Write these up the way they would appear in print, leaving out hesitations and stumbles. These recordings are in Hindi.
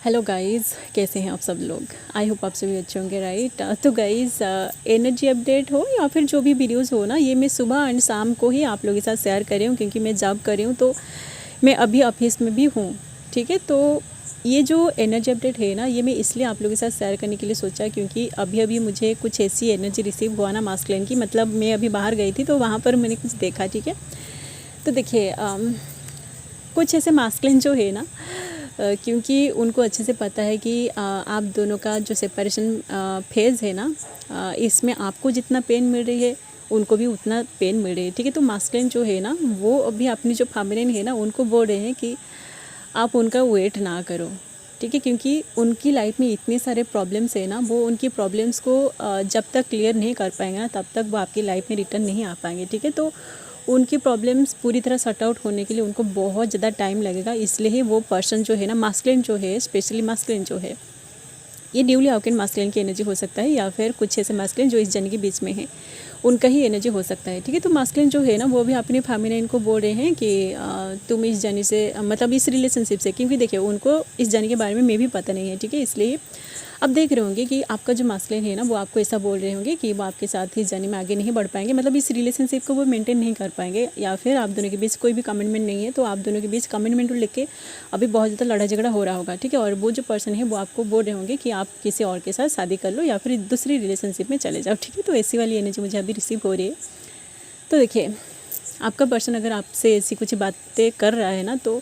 हेलो गाइस, कैसे हैं आप सब लोग। आई होप आप सभी अच्छे होंगे, राइट। तो गाइस, एनर्जी अपडेट हो या फिर जो भी वीडियोस हो ना, ये मैं सुबह एंड शाम को ही आप लोगों के साथ शेयर कर रही हूँ, क्योंकि मैं जॉब कर रही हूँ तो मैं अभी ऑफिस में भी हूँ। ठीक है, तो ये जो एनर्जी अपडेट है ना, ये मैं इसलिए आप लोगों के साथ शेयर करने के लिए सोचा, क्योंकि अभी अभी मुझे कुछ ऐसी एनर्जी रिसीव हुआ ना मास्कुलिन की। मतलब मैं अभी बाहर गई थी तो वहाँ पर मैंने कुछ देखा। ठीक है, तो देखिए कुछ ऐसे मास्कुलिन जो है ना, क्योंकि उनको अच्छे से पता है कि आप दोनों का जो सेपरेशन फेज़ है ना, इसमें आपको जितना पेन मिल रही है उनको भी उतना पेन मिल रही है। ठीक है, तो मास्कुलिन जो है ना, वो अभी अपनी जो फेमिनिन है ना, उनको बोल रहे हैं कि आप उनका वेट ना करो। ठीक है, क्योंकि उनकी लाइफ में इतने सारे प्रॉब्लम्स है ना, वो उनकी प्रॉब्लम्स को जब तक क्लियर नहीं कर पाएंगे ना, तब तक वो आपकी लाइफ में रिटर्न नहीं आ पाएंगे। ठीक है, तो उनकी प्रॉब्लम्स पूरी तरह सॉर्ट आउट होने के लिए उनको बहुत ज़्यादा टाइम लगेगा। इसलिए ही वो पर्सन जो है ना, मास्कुलिन जो है, स्पेशली मास्कुलिन जो है, ये न्यूली अवेकेंड मास्कुलिन की एनर्जी हो सकता है, या फिर कुछ ऐसे मास्कुलिन जो इस जन के बीच में है उनका ही एनर्जी हो सकता है। ठीक है, तो मास्कुलिन जो है ना, वो भी अपनी फेमिनिन को बोल रहे हैं कि तुम इस जर्नी से, मतलब इस रिलेशनशिप से, क्योंकि देखिए उनको इस जर्नी के बारे में भी पता नहीं है। ठीक है, इसलिए अब देख रहे होंगे कि आपका जो मास्कुलिन है ना, वो आपको ऐसा बोल रहे होंगे कि वो आपके साथ ही जर्नी में आगे नहीं बढ़ पाएंगे, मतलब इस रिलेशनशिप को वो मेंटेन नहीं कर पाएंगे, या फिर आप दोनों के बीच कोई भी कमिटमेंट नहीं है, तो आप दोनों के बीच कमिटमेंट को लेकर अभी बहुत ज़्यादा लड़ा झगड़ा हो रहा होगा। ठीक है, और वो जो पर्सन है वो आपको बोल रहे होंगे कि आप किसी और के साथ शादी कर लो या फिर दूसरी रिलेशनशिप में चले जाओ। ठीक है, तो ऐसी वाली एनर्जी मुझे अभी रिसीव हो रही है। तो देखिए, आपका पर्सन अगर आपसे ऐसी कुछ बातें कर रहा है ना, तो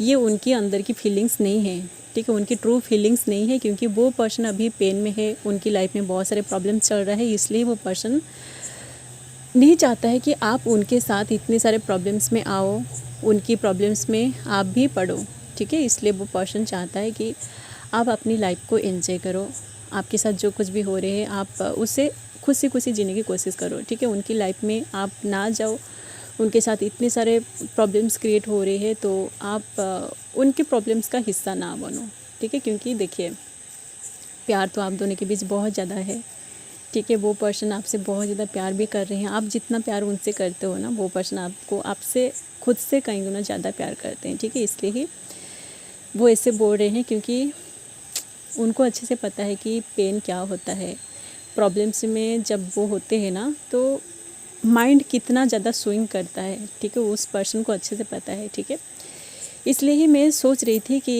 ये उनकी अंदर की फीलिंग्स नहीं है। ठीक है, उनकी ट्रू फीलिंग्स नहीं है, क्योंकि वो पर्सन अभी पेन में है, उनकी लाइफ में बहुत सारे प्रॉब्लम चल रहा है। इसलिए वो पर्सन नहीं चाहता है कि आप उनके साथ इतने सारे प्रॉब्लम्स में आओ, उनकी प्रॉब्लम्स में आप भी पढ़ो। ठीक है, इसलिए वो पर्सन चाहता है कि आप अपनी लाइफ को एंजॉय करो, आपके साथ जो कुछ भी हो रहे हैं आप उसे खुशी खुशी जीने की कोशिश करो। ठीक है, उनकी लाइफ में आप ना जाओ, उनके साथ इतने सारे प्रॉब्लम्स क्रिएट हो रहे हैं तो आप उनके प्रॉब्लम्स का हिस्सा ना बनो। ठीक है, क्योंकि देखिए प्यार तो आप दोनों के बीच बहुत ज़्यादा है। ठीक है, वो पर्सन आपसे बहुत ज़्यादा प्यार भी कर रहे हैं। आप जितना प्यार उनसे करते हो ना, वो पर्सन आपको आपसे खुद से कई गुना ज़्यादा प्यार करते हैं। ठीक है, इसलिए ही वो ऐसे बोल रहे हैं, क्योंकि उनको अच्छे से पता है कि पेन क्या होता है। प्रॉब्लम्स में जब वो होते हैं ना, तो माइंड कितना ज़्यादा स्विंग करता है। ठीक है, उस पर्सन को अच्छे से पता है। ठीक है, इसलिए ही मैं सोच रही थी कि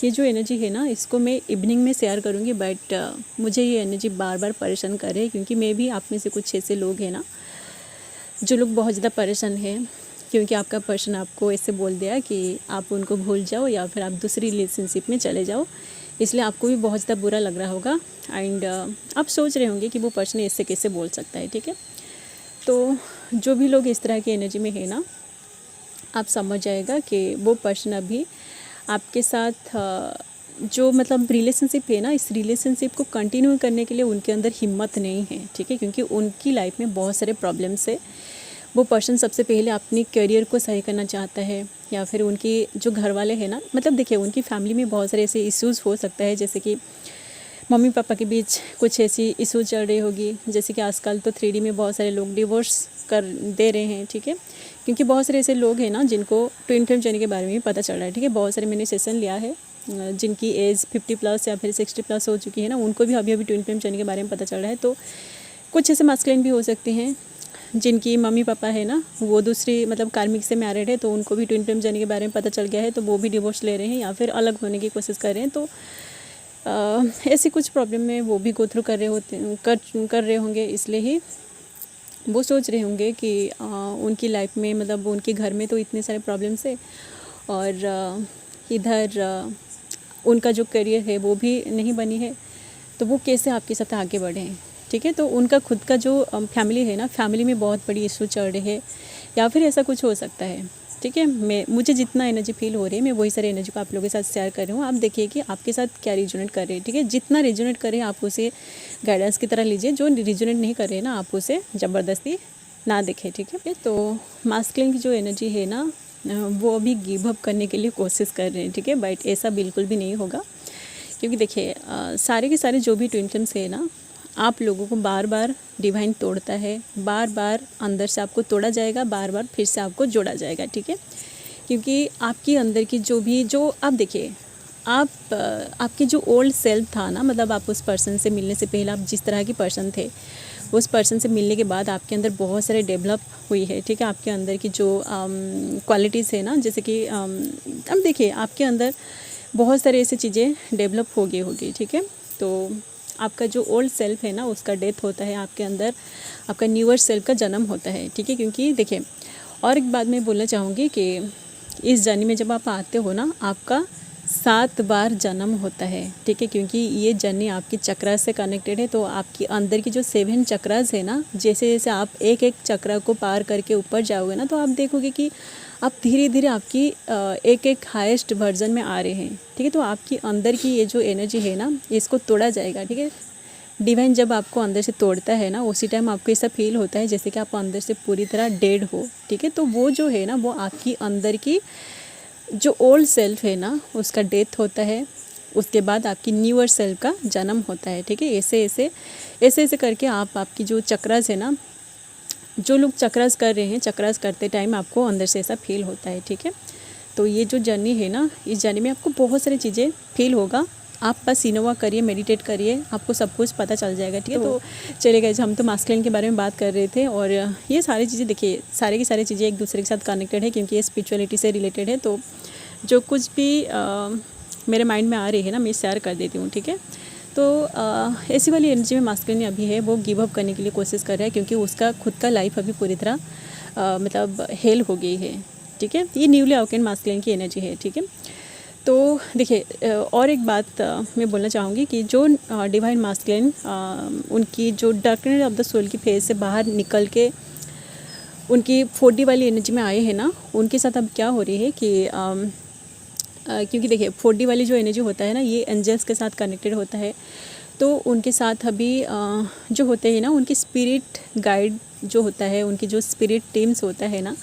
ये जो एनर्जी है ना, इसको मैं इवनिंग में शेयर करूँगी, बट मुझे ये एनर्जी बार बार परेशान कर रही है, क्योंकि मैं भी आप में से कुछ ऐसे लोग हैं ना, जो लोग बहुत ज़्यादा परेशान हैं, क्योंकि आपका पर्सन आपको ऐसे बोल दिया कि आप उनको भूल जाओ या फिर आप दूसरी रिलेशनशिप में चले जाओ। इसलिए आपको भी बहुत ज़्यादा बुरा लग रहा होगा, एंड आप सोच रहे होंगे कि वो पर्सन ऐसे कैसे बोल सकता है। ठीक है, तो जो भी लोग इस तरह की एनर्जी में है ना, आप समझ जाएगा कि वो पर्सन अभी आपके साथ जो मतलब रिलेशनशिप है ना, इस रिलेशनशिप को कंटिन्यू करने के लिए उनके अंदर हिम्मत नहीं है। ठीक है, क्योंकि उनकी लाइफ में बहुत सारे प्रॉब्लम्स है। वो पर्सन सबसे पहले अपनी करियर को सही करना चाहता है, या फिर उनकी जो घर वाले हैं ना, मतलब देखिए उनकी फैमिली में बहुत सारे ऐसे इश्यूज़ हो सकता है, जैसे कि मम्मी पापा के बीच कुछ ऐसी इशू चल रही होगी, जैसे कि आजकल तो 3D में बहुत सारे लोग डिवोर्स कर दे रहे हैं। ठीक है, क्योंकि बहुत सारे ऐसे लोग हैं ना जिनको ट्विन फ्लेम जर्नी के बारे में भी पता चल रहा है। ठीक है, बहुत सारे मैंने सेशन लिया है, जिनकी एज 50+ या फिर 60+ हो चुकी है ना, उनको भी अभी अभी ट्विन फ्लेम जर्नी के बारे में पता चल रहा है। तो कुछ ऐसे मास्कुलिन भी हो सकते हैं जिनकी मम्मी पापा है ना, वो दूसरी मतलब कार्मिक से मैरिड है, तो उनको भी ट्विन फ्लेम जर्नी के बारे में पता चल गया है, तो वो भी डिवोर्स ले रहे हैं या फिर अलग होने की कोशिश कर रहे हैं। तो ऐसी कुछ प्रॉब्लम में वो भी गो थ्रू कर रहे होंगे। इसलिए ही वो सोच रहे होंगे कि उनकी लाइफ में, मतलब उनके घर में तो इतने सारे प्रॉब्लम्स है, और इधर उनका जो करियर है वो भी नहीं बनी है, तो वो कैसे आपके साथ आगे बढ़ें। ठीक है, तो उनका खुद का जो फैमिली है ना, फैमिली में बहुत बड़ी इशू चल रही है, या फिर ऐसा कुछ हो सकता है। ठीक है, मुझे जितना एनर्जी फील हो रही है, मैं वही सारी एनर्जी को आप लोगों के साथ शेयर कर रही हूँ। आप देखिए कि आपके साथ क्या रिजोनेट कर रहे हैं। ठीक है, जितना रिजोनेट करे आप उसे गाइडेंस की तरह लीजिए, जो रिजोनेट नहीं कर रहे हैं ना, आप उसे ज़बरदस्ती ना देखें। ठीक है, तो मास्कुलिन की जो एनर्जी है ना, वो अभी गिव अप करने के लिए कोशिश कर रहे हैं। ठीक है, बट ऐसा बिल्कुल भी नहीं होगा, क्योंकि देखिए सारे के सारे जो भी ट्विन फ्लेम्स है ना, आप लोगों को बार बार डिवाइन तोड़ता है, बार बार अंदर से आपको तोड़ा जाएगा, बार बार फिर से आपको जोड़ा जाएगा। ठीक है, क्योंकि आपके अंदर की जो आप देखिए, आपके जो ओल्ड सेल्फ था ना, मतलब आप उस पर्सन से मिलने से पहले आप जिस तरह की पर्सन थे, उस पर्सन से मिलने के बाद आपके अंदर बहुत सारे डेवलप हुई है, ठीक है। आपके अंदर की जो क्वालिटीज़ है ना, जैसे कि अब देखिए आपके अंदर बहुत सारे ऐसी चीज़ें डेवलप हो गई होगी, ठीक है। तो आपका जो ओल्ड सेल्फ है ना, उसका डेथ होता है, आपके अंदर आपका न्यूअर सेल्फ का जन्म होता है, ठीक है। क्योंकि देखिए, और एक बात मैं बोलना चाहूँगी कि इस जर्नी में जब आप आते हो ना, आपका 7 बार जन्म होता है, ठीक है। क्योंकि ये जर्नी आपकी चक्रा से कनेक्टेड है, तो आपकी अंदर की जो 7 चक्रास है ना, जैसे जैसे आप एक एक चक्रा को पार करके ऊपर जाओगे ना, तो आप देखोगे कि आप धीरे धीरे आपकी एक एक हाईएस्ट वर्जन में आ रहे हैं, ठीक है। तो आपकी अंदर की ये जो एनर्जी है ना, इसको तोड़ा जाएगा, ठीक है। डिवाइन जब आपको अंदर से तोड़ता है ना, उसी टाइम आपको ऐसा फील होता है जैसे कि आप अंदर से पूरी तरह डेड हो, ठीक है। तो वो जो है ना, वो आपकी अंदर की जो ओल्ड सेल्फ है ना, उसका डेथ होता है। उसके बाद आपकी न्यूअर सेल्फ का जन्म होता है, ठीक है। ऐसे ऐसे ऐसे ऐसे करके आपकी जो चक्रास है ना, जो लोग चक्रास कर रहे हैं, चक्रास करते टाइम आपको अंदर से ऐसा फील होता है, ठीक है। तो ये जो जर्नी है ना, इस जर्नी में आपको बहुत सारी चीज़ें फील होगा। आप बस इनोवा करिए, मेडिटेट करिए, आपको सब कुछ पता चल जाएगा, ठीक है। तो चले गए, हम तो मास्कुलिन के बारे में बात कर रहे थे, और ये सारी चीज़ें देखिए, सारी की सारी चीज़ें एक दूसरे के साथ कनेक्टेड है, क्योंकि ये स्पिरिचुअलिटी से रिलेटेड है। तो जो कुछ भी मेरे माइंड में आ रही है ना, मैं शेयर कर देती हूँ, ठीक है। तो ऐसी वाली एनर्जी में मास्कुलिन अभी है, वो गिव अप करने के लिए कोशिश कर रहा है, क्योंकि उसका खुद का लाइफ अभी पूरी तरह मतलब हेल हो गई है, ठीक है। ये न्यूली अवेकेंड मास्कुलिन की एनर्जी है, ठीक है। तो देखिए, और एक बात मैं बोलना चाहूँगी कि जो डिवाइन मास्कुलिन उनकी जो डार्कनेस ऑफ द सोल की फेज से बाहर निकल के उनकी 4D वाली एनर्जी में आए हैं ना, उनके साथ अब क्या हो रही है कि क्योंकि देखिए 4D वाली जो एनर्जी होता है ना, ये एंजल्स के साथ कनेक्टेड होता है। तो उनके साथ अभी जो होते हैं ना, उनकी स्पिरिट गाइड जो होता है, उनकी जो स्पिरिट टीम्स होता है ना,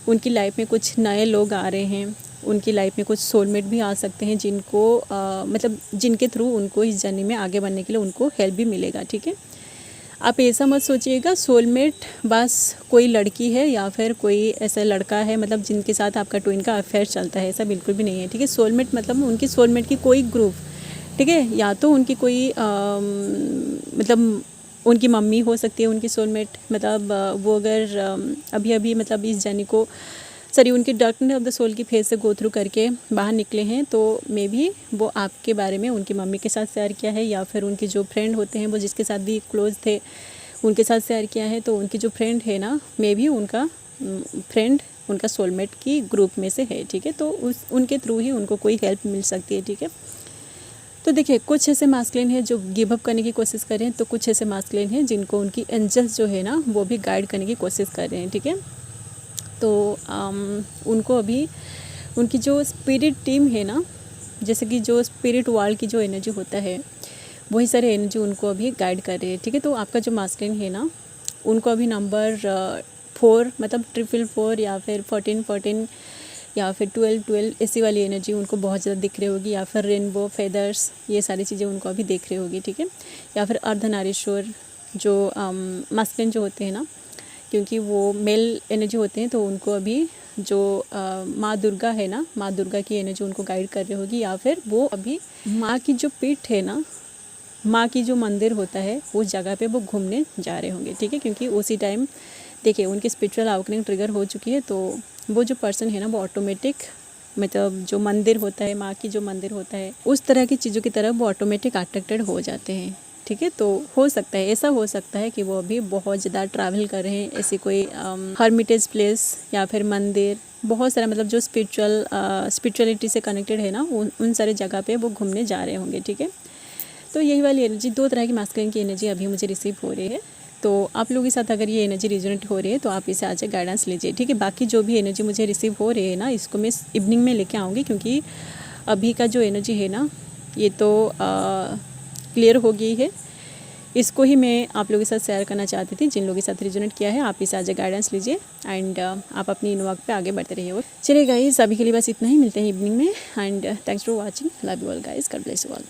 उनकी लाइफ में कुछ नए लोग आ रहे हैं, उनकी लाइफ में कुछ सोलमेट भी आ सकते हैं, जिनको मतलब जिनके थ्रू उनको इस जर्नी में आगे बढ़ने के लिए उनको हेल्प भी मिलेगा, ठीक है। आप ऐसा मत सोचिएगा सोलमेट बस कोई लड़की है या फिर कोई ऐसा लड़का है, मतलब जिनके साथ आपका ट्विन का अफेयर चलता है, ऐसा बिल्कुल भी नहीं है, ठीक है। सोलमेट मतलब उनकी सोलमेट की कोई ग्रुप, ठीक है, या तो उनकी कोई मतलब उनकी मम्मी हो सकती है उनकी सोलमेट, मतलब वो अगर अभी अभी मतलब इस जर्नी को उनकी डार्कनेस ऑफ द सोल की फेज से गो थ्रू करके बाहर निकले हैं, तो मे भी वो आपके बारे में उनकी मम्मी के साथ शेयर किया है, या फिर उनके जो फ्रेंड होते हैं, वो जिसके साथ भी क्लोज थे, उनके साथ शेयर किया है। तो उनकी जो फ्रेंड है ना, मे भी उनका फ्रेंड उनका सोलमेट की ग्रुप में से है, ठीक है। तो उनके थ्रू ही उनको कोई हेल्प मिल सकती है, ठीक है। तो देखिए, कुछ ऐसे मास्कुलिन है जो गिव अप करने की कोशिश कर रहे हैं, तो कुछ ऐसे मास्कुलिन हैं जिनको उनकी एंजल्स जो है ना, वो भी गाइड करने की कोशिश कर रहे हैं, ठीक है। तो उनको अभी उनकी जो स्पिरिट टीम है ना, जैसे कि जो स्पिरिट वर्ल्ड की जो एनर्जी होता है, वही सारे एनर्जी उनको अभी गाइड कर रही है, ठीक है। तो आपका जो मास्कुलिन है ना, उनको अभी नंबर 4 मतलब 444 या फिर 14 या फिर 12 ऐसी वाली एनर्जी उनको बहुत ज़्यादा दिख रही होगी, या फिर रेनबो फेदर्स, ये सारी चीज़ें उनको अभी देख रही होगी, ठीक है। या फिर अर्धनारीश्वर जो मास्कुलिन जो होते हैं ना, क्योंकि वो मेल एनर्जी होते हैं, तो उनको अभी जो माँ दुर्गा है ना, माँ दुर्गा की एनर्जी उनको गाइड कर रही होगी, या फिर वो अभी माँ की जो पीठ है ना, माँ की जो मंदिर होता है, उस जगह पे वो घूमने जा रहे होंगे, ठीक है। क्योंकि उसी टाइम देखिए उनकी स्पिरिचुअल अवेकनिंग ट्रिगर हो चुकी है, तो वो जो पर्सन है ना, वो ऑटोमेटिक मतलब जो मंदिर होता है, माँ की जो मंदिर होता है, उस तरह की चीज़ों की तरफ वो ऑटोमेटिक अट्रैक्टेड हो जाते हैं, ठीक है। तो हो सकता है, ऐसा हो सकता है कि वो अभी बहुत ज़्यादा ट्रैवल कर रहे हैं, ऐसी कोई हर्मिटेज प्लेस या फिर मंदिर, बहुत सारा मतलब जो स्पिरिचुअलिटी से कनेक्टेड है ना, उन सारे जगह पे वो घूमने जा रहे होंगे, ठीक है। तो यही वाली एनर्जी, 2 तरह की मास्कुलिन की एनर्जी अभी मुझे रिसीव हो रही है। तो आप लोगों के साथ अगर ये एनर्जी रिजोनेट हो रही है, तो आप इसे आज गाइडेंस लीजिए, ठीक है। बाकी जो भी एनर्जी मुझे रिसीव हो रही है ना, इसको मैं इवनिंग में लेके आऊँगी, क्योंकि अभी का जो एनर्जी है ना, ये तो क्लियर हो गई है। इसको ही मैं आप लोगों के साथ शेयर करना चाहती थी। जिन लोगों के साथ रिजोनेट किया है, आप इसे आज गाइडेंस लीजिए एंड आप अपनी इन वर्क पे आगे बढ़ते रहिए। चलिए गाइस, अभी के लिए बस इतना ही, मिलते हैं इवनिंग में and thanks for watching, love you all guys, God bless you all.